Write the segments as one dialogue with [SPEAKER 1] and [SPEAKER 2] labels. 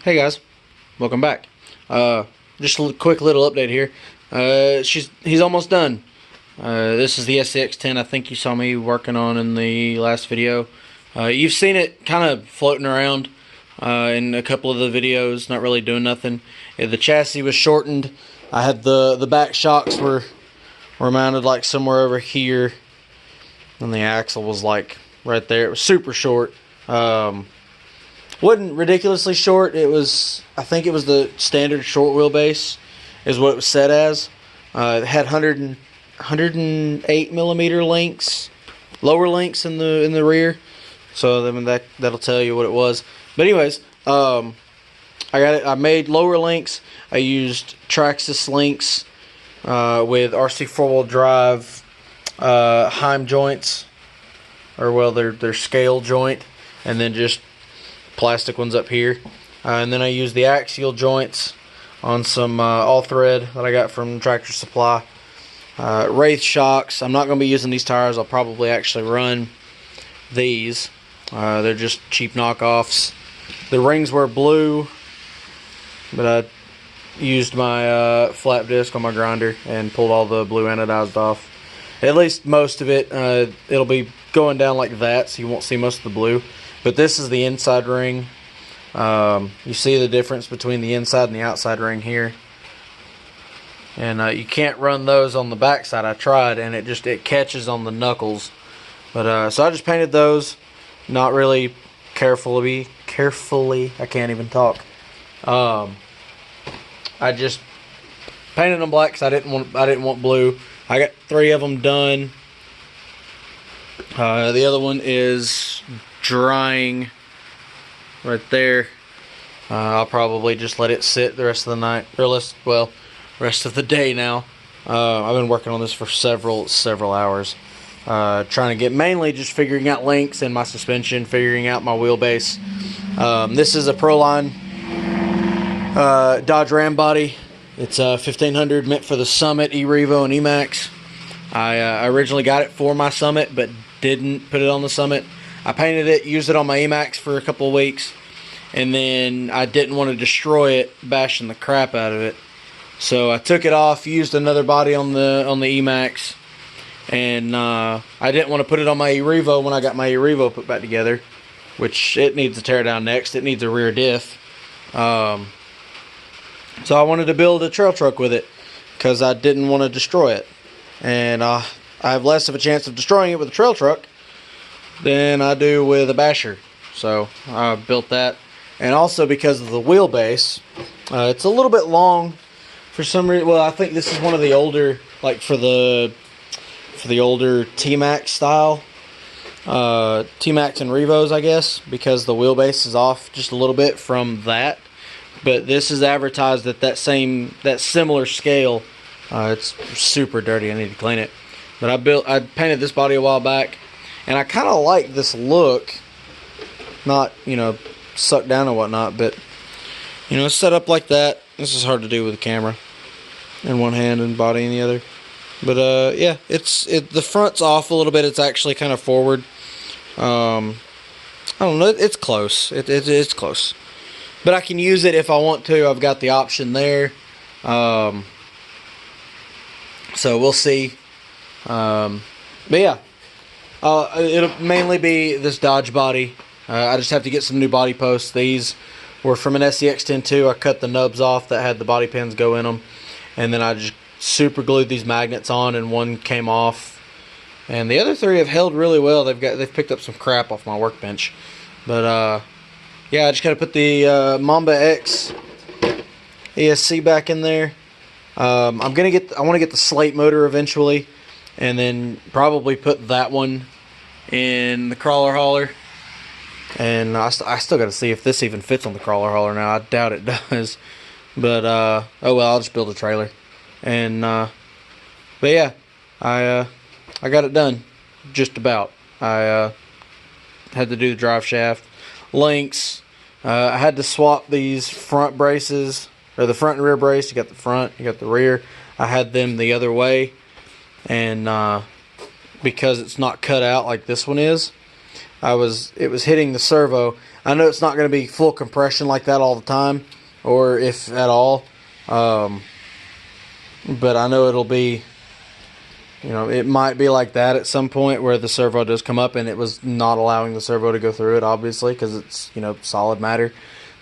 [SPEAKER 1] Hey guys, welcome back. Just a quick little update here. He's almost done. This is the Scx10 I think you saw me working on in the last video. You've seen it kind of floating around in a couple of the videos, not really doing nothing. The chassis was shortened. I had the back shocks were mounted like somewhere over here, and the axle was like right there. It was super short. Wasn't ridiculously short. It was, I think it was the standard short wheelbase is what it was set as. It had 108 millimeter links, lower links in the rear. So I mean that'll tell you what it was. But anyways, I got it. I made lower links. I used Traxxas links with RC 4-wheel drive Heim joints, or well, they're scale joint, and then just plastic ones up here, and then I use the Axial joints on some all thread that I got from Tractor Supply. Wraith shocks. I'm not going to be using these tires. I'll probably actually run these. They're just cheap knockoffs. The rings were blue, but I used my flap disc on my grinder and pulled all the blue anodized off. At least most of it. It'll be going down like that, so you won't see most of the blue. But this is the inside ring. You see the difference between the inside and the outside ring here. And you can't run those on the back side. I tried, and it catches on the knuckles. But so I just painted those, not really carefully. I can't even talk. I just painted them black because I didn't want blue. I got 3 of them done. The other one is drying right there. I'll probably just let it sit the rest of the night, or rest of the day now. I've been working on this for several hours, trying to get, mainly just figuring out links in my suspension, figuring out my wheelbase. This is a Proline Dodge Ram body. It's 1500, meant for the Summit, E-Revo, and E-Max. I originally got it for my Summit, but didn't put it on the Summit. I painted it, used it on my E-Max for a couple of weeks, and then I didn't want to destroy it, bashing the crap out of it. So I took it off, used another body on the E-Max, and I didn't want to put it on my E-Revo when I got my E-Revo put back together, which it needs to tear down next. It needs a rear diff. So I wanted to build a trail truck with it because I didn't want to destroy it. And I have less of a chance of destroying it with a trail truck than I do with a basher. So I built that. And also because of the wheelbase, it's a little bit long for some reason. Well, I think this is one of the older, like for the older T-Max style, T-Max and Revos, I guess, because the wheelbase is off just a little bit from that. But this is advertised at that similar scale. It's super dirty. I need to clean it. But I painted this body a while back, and I kind of like this look. Not, sucked down or whatnot, but it's set up like that. This is hard to do with a camera in one hand and body in the other. But yeah, the front's off a little bit. It's actually kind of forward. I don't know. It's close. It's close. But I can use it if I want to. I've got the option there. So we'll see. But yeah, it'll mainly be this Dodge body. I just have to get some new body posts. These were from an Scx10 too. I cut the nubs off that had the body pins go in them, and then I just super glued these magnets on, and one came off. And the other 3 have held really well. They've picked up some crap off my workbench, but yeah, I just got to put the Mamba X ESC back in there. I want to get the slate motor eventually, and then probably put that one in the crawler hauler. And I still got to see if this even fits on the crawler hauler now. I doubt it does, but oh well, I'll just build a trailer. And but yeah, I got it done, just about. I had to do the drive shaft links. I had to swap these front braces, or the front and rear brace. You got the front, you got the rear. I had them the other way, and because it's not cut out like this one is, it was hitting the servo. I know it's not going to be full compression like that all the time, or if at all. But I know it'll be, you know, it might be like that at some point where the servo does come up and it was not allowing the servo to go through it, obviously, because it's, you know, solid matter.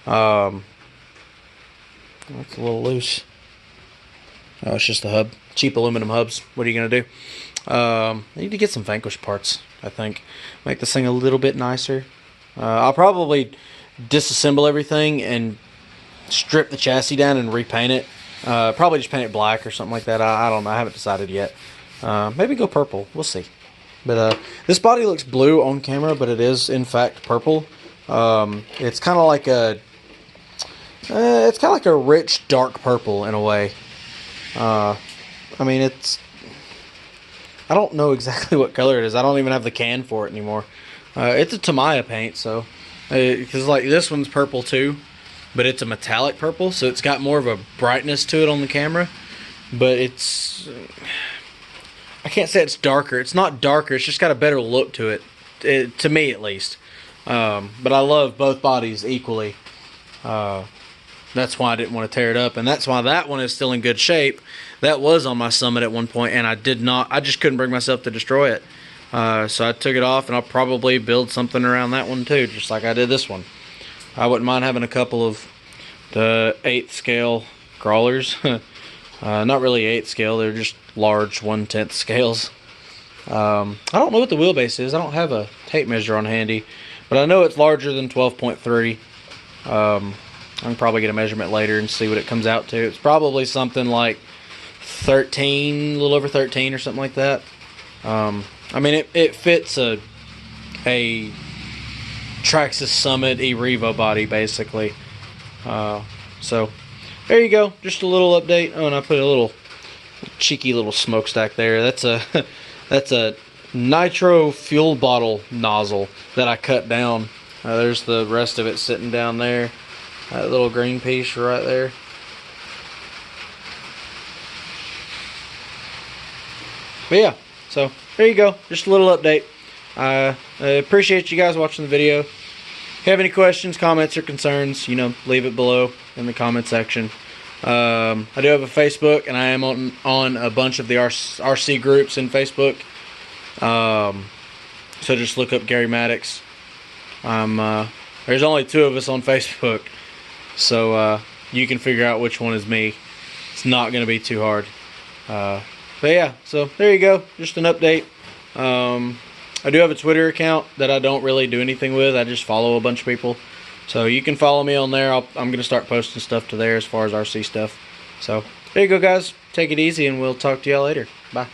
[SPEAKER 1] That's a little loose. Oh, it's just the hub. Cheap aluminum hubs. What are you going to do? I need to get some Vanquish parts, I think. Make this thing a little bit nicer. I'll probably disassemble everything and strip the chassis down and repaint it. Probably just paint it black or something like that. I don't know. I haven't decided yet. Maybe go purple. We'll see. But this body looks blue on camera, but it is in fact purple. It's kind of like a rich dark purple in a way. I mean, I don't know exactly what color it is. I don't even have the can for it anymore. It's a Tamiya paint, so because like this one's purple too, but it's a metallic purple, so it's got more of a brightness to it on the camera. But it's, I can't say it's darker. It's not darker. It's just got a better look to it, to me at least. But I love both bodies equally. That's why I didn't want to tear it up, and that's why that one is still in good shape. That was on my Summit at one point, and I just couldn't bring myself to destroy it. So I took it off, and I'll probably build something around that one too, just like I did this one. I wouldn't mind having a couple of the 8th scale crawlers. Not really 8th scale, they're just large 1/10 scales. I don't know what the wheelbase is. I don't have a tape measure on handy, but I know it's larger than 12.3. I can probably get a measurement later and see what it comes out to. It's probably something like 13, a little over 13 or something like that. I mean, it fits a Traxxas Summit E-Revo body, basically. So, there you go. Just a little update. Oh, and I put a little cheeky little smokestack there. That's a nitro fuel bottle nozzle that I cut down. There's the rest of it sitting down there. That little green piece right there. But yeah, so there you go. Just a little update. I appreciate you guys watching the video. If you have any questions, comments, or concerns, you know, leave it below in the comment section. I do have a Facebook, and I am on a bunch of the RC groups in Facebook. So just look up Gary Maddox. There's only 2 of us on Facebook, so you can figure out which one is me. It's not going to be too hard. But yeah, so there you go. Just an update. I do have a Twitter account that I don't really do anything with. I just follow a bunch of people. So you can follow me on there. I'm going to start posting stuff to there as far as RC stuff. So there you go, guys. Take it easy, and we'll talk to y'all later. Bye.